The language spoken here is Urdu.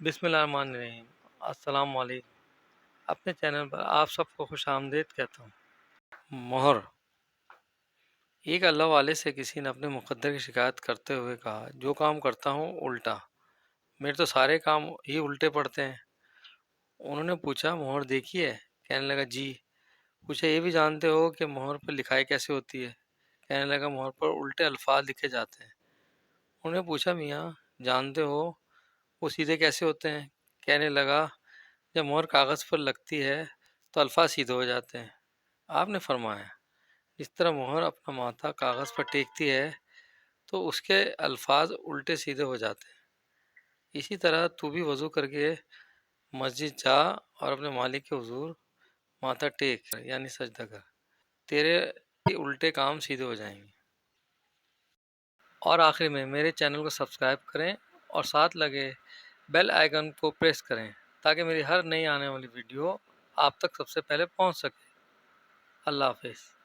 بسم اللہ الرحمن الرحیم۔ السلام علیکم۔ اپنے چینل پر آپ سب کو خوش آمدید کہتا ہوں۔ مہر۔ ایک اللہ والے سے کسی نے اپنے مقدر کی شکایت کرتے ہوئے کہا، جو کام کرتا ہوں الٹا، میرے تو سارے کام ہی الٹے پڑتے ہیں۔ انہوں نے پوچھا، مہر دیکھی ہے؟ کہنے لگا جی۔ پوچھا، یہ بھی جانتے ہو کہ مہر پر لکھائی کیسے ہوتی ہے؟ کہنے لگا مہر پر الٹے الفاظ لکھے جاتے ہیں۔ انہوں نے پوچھا، میاں جانتے ہو وہ سیدھے کیسے ہوتے ہیں؟ کہنے لگا، جب مہر کاغذ پر لگتی ہے تو الفاظ سیدھے ہو جاتے ہیں۔ آپ نے فرمایا، جس طرح مہر اپنا ماتھا کاغذ پر ٹیکتی ہے تو اس کے الفاظ الٹے سیدھے ہو جاتے ہیں، اسی طرح تو بھی وضو کر کے مسجد جا اور اپنے مالک کے حضور ماتھا ٹیک یعنی سجدہ کر، تیرے الٹے کام سیدھے ہو جائیں گے۔ اور آخر میں میرے چینل کو سبسکرائب کریں اور ساتھ لگے بیل آئیکن کو پریس کریں تاکہ میری ہر نئی آنے والی ویڈیو آپ تک سب سے پہلے پہنچ سکے۔ اللہ حافظ۔